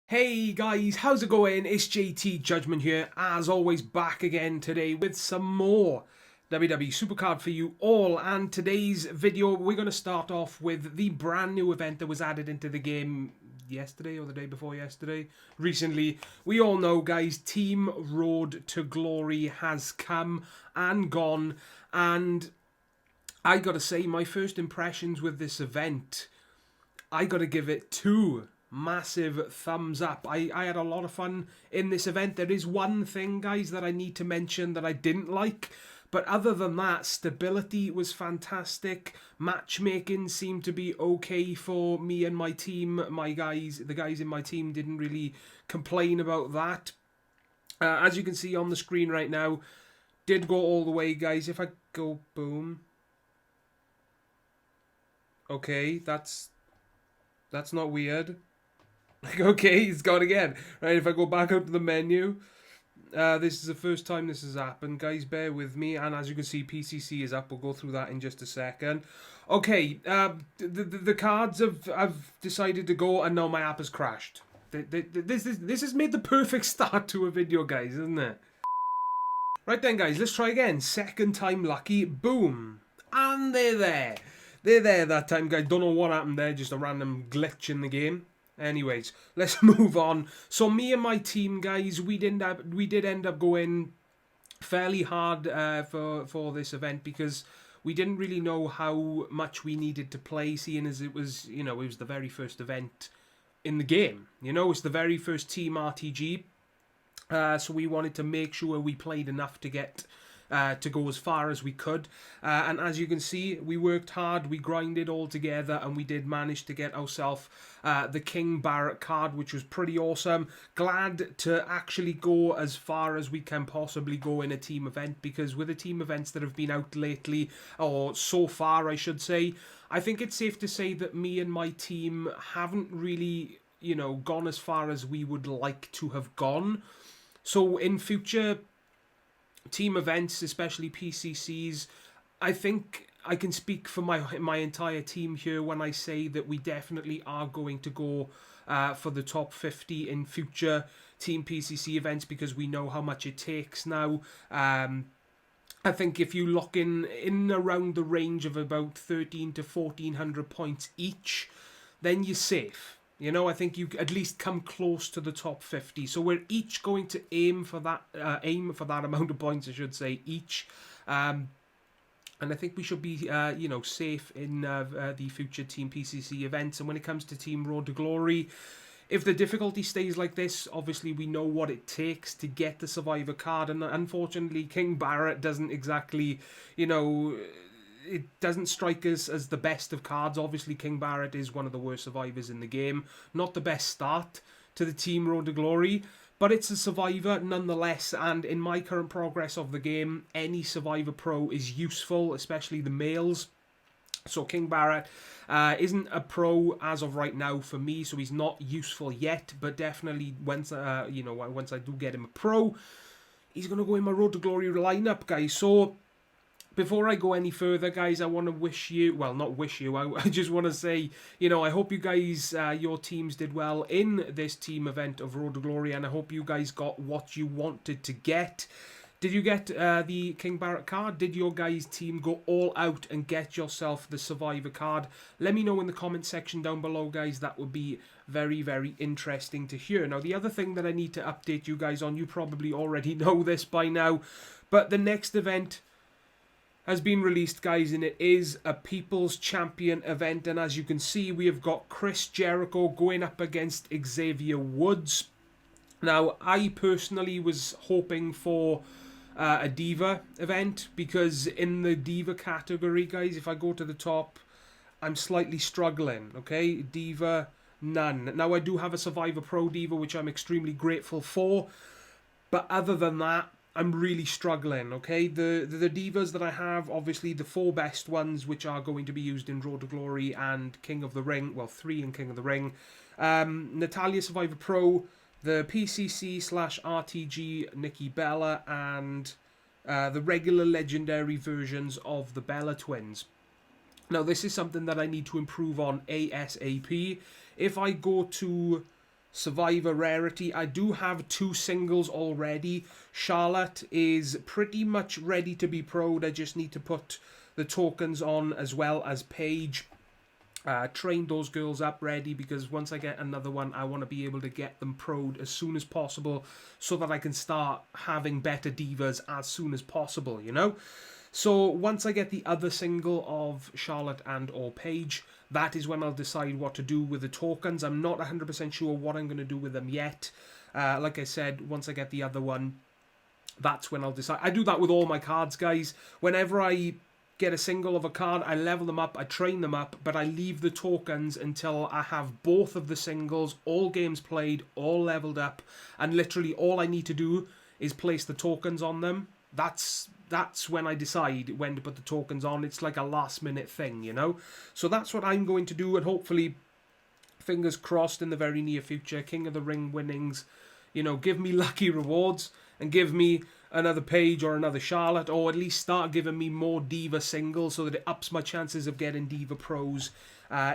Hey guys, how's it going? It's JT Judgment here, as always back again today with some more WWE Supercard for you all. And today's video, we're going to start off with the brand new event that was added into the game yesterday or the day before yesterday. Recently, we all know, guys, Team Road to Glory has come and gone. And I got to say, my first impressions with this event, I got to give it two massive thumbs up. I had a lot of fun in this event. There is one thing, guys, that I need to mention that I didn't like, but other than that, stability was fantastic. Matchmaking seemed to be okay for me and my team. The guys in my team didn't really complain about that. As you can see on the screen right now, did go all the way, guys. If I go boom. Okay, that's not weird. Like, okay, he's gone again. Right, if I go back out to the menu, this is the first time this has happened. Guys, bear with me. And as you can see, PCC is up. We'll go through that in just a second. Okay, the cards have decided to go, and now my app has crashed. This has made the perfect start to a video, guys, isn't it? Right then, guys, let's try again. Second time lucky. Boom. And they're there. They're there that time, guys. Don't know what happened there. Just a random glitch in the game. Anyways, let's move on. So me and my team, guys, we did end up going fairly hard for this event because we didn't really know how much we needed to play, seeing as it was the very first event in the game. It's the very first Team RTG. So we wanted to make sure we played enough to get to go as far as we could, and as you can see, we worked hard, we grinded all together, and we did manage to get ourselves the King Barrett card, which was pretty awesome. Glad to actually go as far as we can possibly go in a team event, because with the team events that have been out lately, or so far I should say, I think it's safe to say that me and my team haven't really gone as far as we would like to have gone. So in future team events, especially PCCs, I think I can speak for my entire team here when I say that we definitely are going to go for the top 50 in future Team PCC events, because we know how much it takes now. I think if you lock in around the range of about 13 to 1400 points each, then you're safe. I think you at least come close to the top 50. So we're each going to aim for that amount of points, I should say, each. And I think we should be, safe in the future Team PCC events. And when it comes to Team Road to Glory, if the difficulty stays like this, obviously we know what it takes to get the Survivor card. And unfortunately, King Barrett doesn't exactly, it doesn't strike us as the best of cards. Obviously, King Barrett is one of the worst survivors in the game. Not the best start to the Team Road to Glory, but it's a survivor nonetheless. And in my current progress of the game, any survivor pro is useful, especially the males. So King Barrett isn't a pro as of right now for me, so he's not useful yet. But definitely, once I do get him a pro, he's gonna go in my Road to Glory lineup, guys. So before I go any further, guys, I want to wish you, well, not wish you, I just want to say, I hope you guys, your teams did well in this team event of Road to Glory, and I hope you guys got what you wanted to get. Did you get the King Barrett card? Did your guys' team go all out and get yourself the Survivor card? Let me know in the comment section down below, guys. That would be very, very interesting to hear. Now, the other thing that I need to update you guys on, you probably already know this by now, but the next event has been released, guys, and it is a People's Champion event. And as you can see, we have got Chris Jericho going up against Xavier Woods. Now, I personally was hoping for a Diva event, because in the Diva category, guys, if I go to the top, I'm slightly struggling, okay? Diva, none. Now, I do have a Survivor Pro Diva, which I'm extremely grateful for, but other than that, I'm really struggling, okay? The divas that I have, obviously the 4 best ones, which are going to be used in Road to Glory and King of the Ring, well, 3 in King of the Ring. Natalia Survivor Pro, the PCC/RTG Nikki Bella, and the regular legendary versions of the Bella twins. Now, this is something that I need to improve on ASAP. If I go to Survivor rarity. I do have 2 singles already. Charlotte is pretty much ready to be pro'd. I just need to put the tokens on, as well as Paige. Train those girls up ready, because once I get another one, I want to be able to get them pro'd as soon as possible, so that I can start having better divas as soon as possible, you know? So once I get the other single of Charlotte and or Paige, that is when I'll decide what to do with the tokens. I'm not 100% sure what I'm going to do with them yet. Like I said, once I get the other one, that's when I'll decide. I do that with all my cards, guys. Whenever I get a single of a card, I level them up, I train them up, but I leave the tokens until I have both of the singles, all games played, all leveled up, and literally all I need to do is place the tokens on them. That's when I decide when to put the tokens on. It's like a last minute thing, you know? So that's what I'm going to do, and hopefully, fingers crossed, in the very near future, King of the Ring winnings, you know, give me lucky rewards, and give me another Paige or another Charlotte, or at least start giving me more Diva singles, so that it ups my chances of getting Diva Pros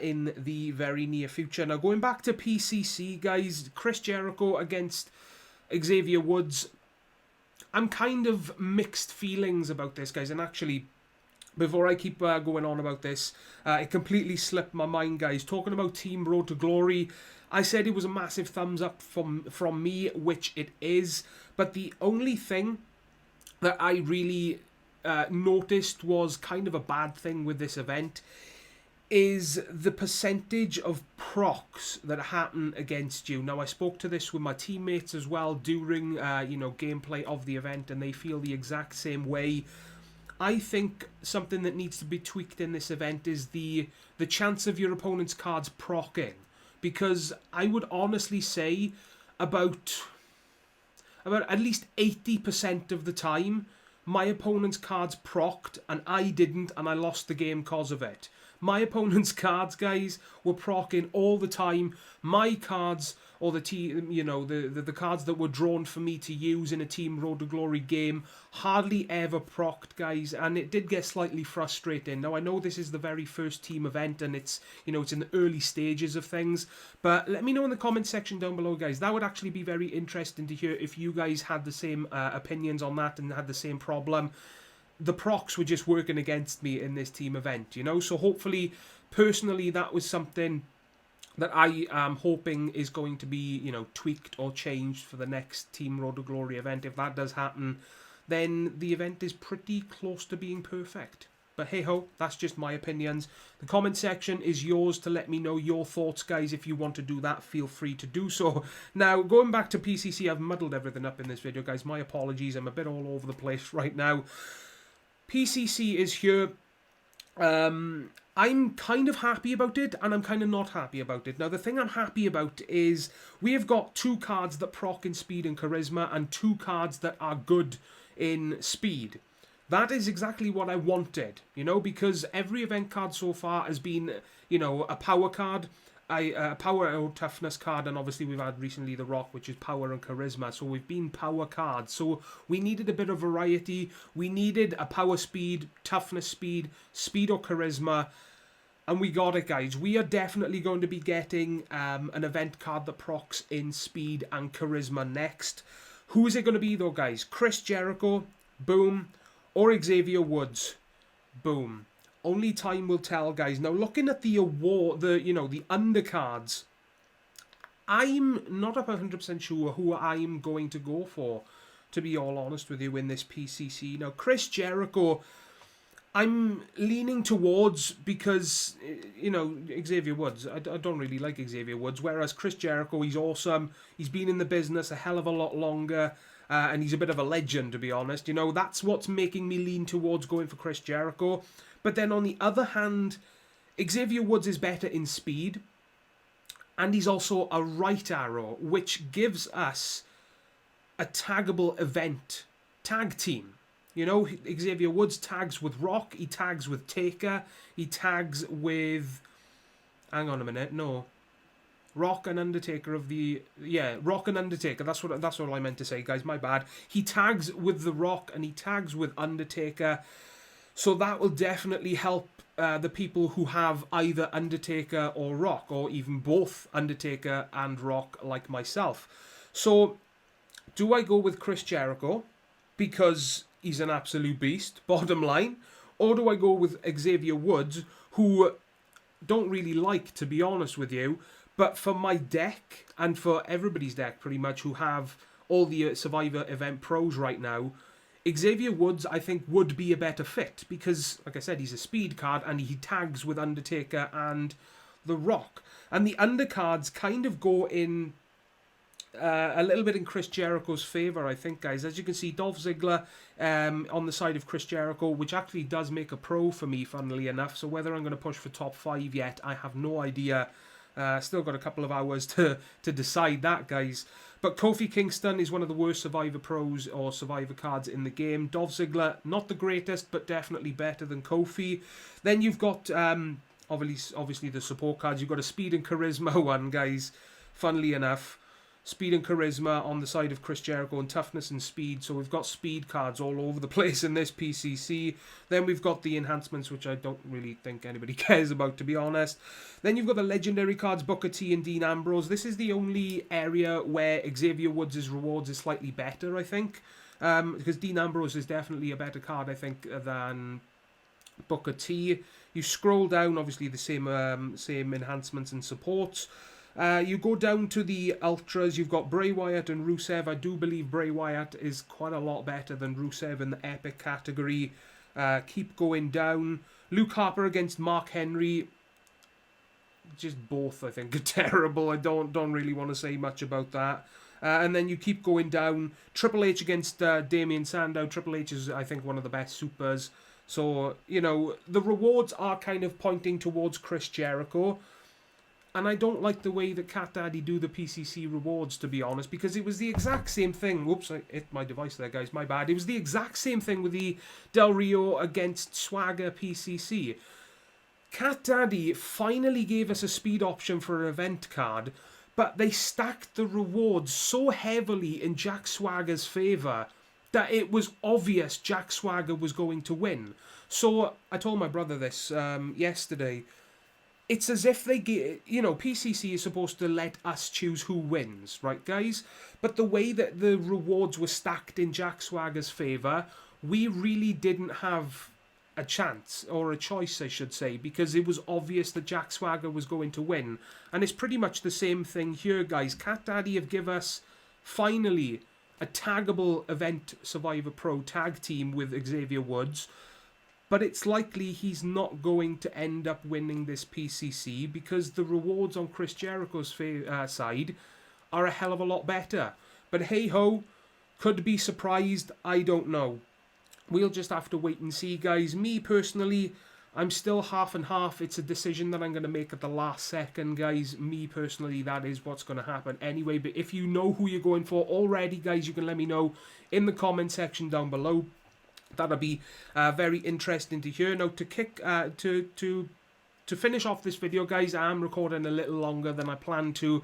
in the very near future. Now, going back to PCC, guys, Chris Jericho against Xavier Woods. I'm kind of mixed feelings about this, guys, and actually, before I keep going on about this, it completely slipped my mind, guys. Talking about Team Road to Glory, I said it was a massive thumbs up from me, which it is, but the only thing that I really noticed was kind of a bad thing with this event is the percentage of procs that happen against you. Now, I spoke to this with my teammates as well during, gameplay of the event, and they feel the exact same way. I think something that needs to be tweaked in this event is the chance of your opponent's cards proccing, because I would honestly say about at least 80% of the time, my opponent's cards procced, and I didn't, and I lost the game because of it. My opponent's cards, guys, were proccing all the time. My cards, or the cards that were drawn for me to use in a Team Road to Glory game, hardly ever procced, guys, and it did get slightly frustrating. Now, I know this is the very first team event, and it's in the early stages of things, but let me know in the comment section down below, guys. That would actually be very interesting to hear if you guys had the same opinions on that and had the same problem. The procs were just working against me in this team event, you know? So hopefully, personally, that was something that I am hoping is going to be, tweaked or changed for the next Team Road to Glory event. If that does happen, then the event is pretty close to being perfect. But hey-ho, that's just my opinions. The comment section is yours to let me know your thoughts, guys. If you want to do that, feel free to do so. Now, going back to PCC, I've muddled everything up in this video, guys. My apologies. I'm a bit all over the place right now. PCC is here. I'm kind of happy about it, and I'm kind of not happy about it. Now, the thing I'm happy about is we have got 2 cards that proc in speed and charisma, and 2 cards that are good in speed. That is exactly what I wanted, because every event card so far has been, a power card, a power or toughness card, and obviously we've had recently the Rock, which is power and charisma, so we've been power cards. So we needed a bit of variety. We needed a power speed, toughness speed, speed or charisma, and we got it, guys. We are definitely going to be getting an event card that procs in speed and charisma next. Who is it going to be, though, guys? Chris Jericho, boom, or Xavier Woods, boom. Only time will tell, guys. Now, looking at the award, the undercards, I'm not 100% sure who I'm going to go for, to be all honest with you, in this PCC. Now, Chris Jericho, I'm leaning towards because, Xavier Woods. I don't really like Xavier Woods, whereas Chris Jericho, he's awesome. He's been in the business a hell of a lot longer, and he's a bit of a legend, to be honest. That's what's making me lean towards going for Chris Jericho. But then on the other hand, Xavier Woods is better in speed, and he's also a right arrow, which gives us a taggable event tag team. Xavier Woods tags with Rock, he tags with Taker, he tags with... Hang on a minute, no. Rock and Undertaker of the... Yeah, Rock and Undertaker, that's what I meant to say, guys, my bad. He tags with The Rock, and he tags with Undertaker. So that will definitely help the people who have either Undertaker or Rock, or even both Undertaker and Rock, like myself. So, do I go with Chris Jericho because he's an absolute beast, bottom line, or do I go with Xavier Woods, who don't really like, to be honest with you, but for my deck and for everybody's deck pretty much who have all the Survivor event pros right now, Xavier Woods I think would be a better fit because, like I said, he's a speed card and he tags with Undertaker and The Rock, and the undercards kind of go in a little bit in Chris Jericho's favour, I think, guys. As you can see, Dolph Ziggler on the side of Chris Jericho, which actually does make a pro for me, funnily enough. So whether I'm going to push for top 5 yet, I have no idea. Still got a couple of hours to decide that, guys. But Kofi Kingston is one of the worst Survivor pros or Survivor cards in the game. Dolph Ziggler, not the greatest, but definitely better than Kofi. Then you've got, obviously the support cards. You've got a Speed and Charisma one, guys, funnily enough. Speed and Charisma on the side of Chris Jericho, and Toughness and Speed. So we've got speed cards all over the place in this PCC. Then we've got the enhancements, which I don't really think anybody cares about, to be honest. Then you've got the legendary cards, Booker T and Dean Ambrose. This is the only area where Xavier Woods' rewards is slightly better, I think. Because Dean Ambrose is definitely a better card, I think, than Booker T. You scroll down, obviously the same enhancements and supports. You go down to the Ultras, you've got Bray Wyatt and Rusev. I do believe Bray Wyatt is quite a lot better than Rusev in the Epic category. Keep going down. Luke Harper against Mark Henry. Just both, I think, are terrible. I don't really want to say much about that. And then you keep going down. Triple H against Damien Sandow. Triple H is, I think, one of the best supers. So, you know, the rewards are kind of pointing towards Chris Jericho. And I don't like the way that Cat Daddy do the PCC rewards, to be honest, because it was the exact same thing. Whoops, I hit my device there, guys. My bad. It was the exact same thing with the Del Rio against Swagger PCC. Cat Daddy finally gave us a speed option for an event card, but they stacked the rewards so heavily in Jack Swagger's favour that it was obvious Jack Swagger was going to win. So I told my brother this yesterday. It's as if they get, you know, PCC is supposed to let us choose who wins, right, guys? But the way that the rewards were stacked in Jack Swagger's favour, we really didn't have a chance, or a choice, I should say, because it was obvious that Jack Swagger was going to win. And it's pretty much the same thing here, guys. Cat Daddy have given us, finally, a taggable event Survivor Pro tag team with Xavier Woods. But it's likely he's not going to end up winning this PCC because the rewards on Chris Jericho's side are a hell of a lot better. But hey-ho, could be surprised, I don't know. We'll just have to wait and see, guys. Me, personally, I'm still half and half. It's a decision that I'm going to make at the last second, guys. Me, personally, that is what's going to happen anyway. But if you know who you're going for already, guys, you can let me know in the comment section down below. That'll be very interesting to hear. Now, to finish off this video, guys, I am recording a little longer than I planned to.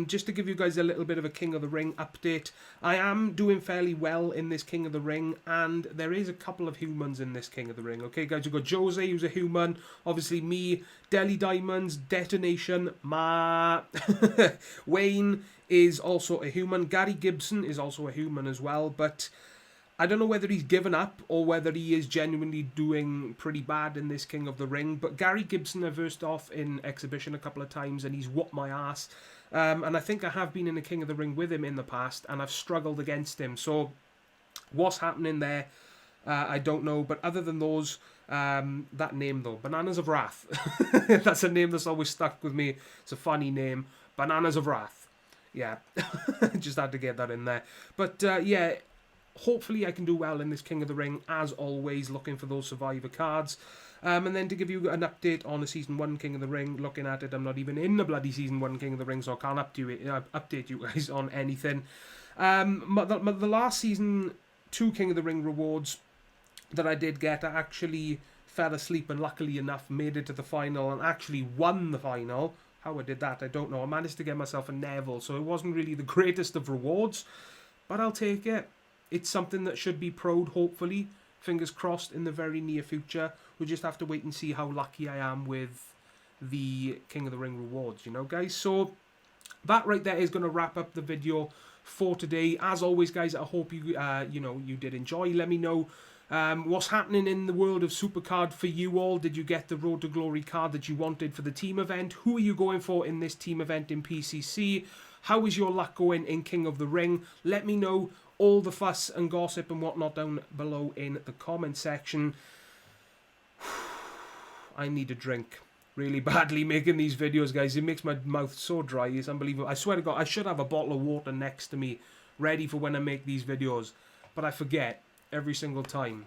Just to give you guys a little bit of a King of the Ring update. I am doing fairly well in this King of the Ring, and there is a couple of humans in this King of the Ring. Okay, guys, you've got Jose, who's a human. Obviously, me, Deli Diamonds, Detonation, Wayne is also a human. Gary Gibson is also a human as well, but I don't know whether he's given up or whether he is genuinely doing pretty bad in this King of the Ring. But Gary Gibson I versed off in exhibition a couple of times and he's whooped my ass. And I think I have been in a King of the Ring with him in the past and I've struggled against him. So what's happening there, I don't know. But other than those, that name though, Bananas of Wrath. That's a name that's always stuck with me. It's a funny name. Bananas of Wrath. Yeah, just had to get that in there. But yeah, hopefully I can do well in this King of the Ring, as always, looking for those Survivor cards. And then to give you an update on the Season 1 King of the Ring, looking at it, I'm not even in the bloody Season 1 King of the Ring, so I can't update you guys on anything. The last Season 2 King of the Ring rewards that I did get, I actually fell asleep and luckily enough made it to the final and actually won the final. How I did that, I don't know. I managed to get myself a Neville, so it wasn't really the greatest of rewards, but I'll take it. It's something that should be pro'd, hopefully, fingers crossed, in the very near future. We'll just have to wait and see how lucky I am with the King of the Ring rewards, you know, guys. So that right there is going to wrap up the video for today. As always, guys, I hope you you did enjoy. Let me know what's happening in the world of Supercard for you all. Did you get the Road to Glory card that you wanted for the team event? Who are you going for in this team event in PCC? How is your luck going in King of the Ring? Let me know all the fuss and gossip and whatnot down below in the comment section. I need a drink really badly making these videos, guys. It makes my mouth so dry. It's unbelievable. I swear to God, I should have a bottle of water next to me ready for when I make these videos, but I forget every single time.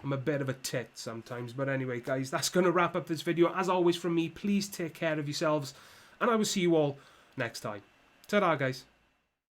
I'm a bit of a tit sometimes. But anyway, guys, that's going to wrap up this video. As always from me, please take care of yourselves, and I will see you all next time. Ta-da, guys.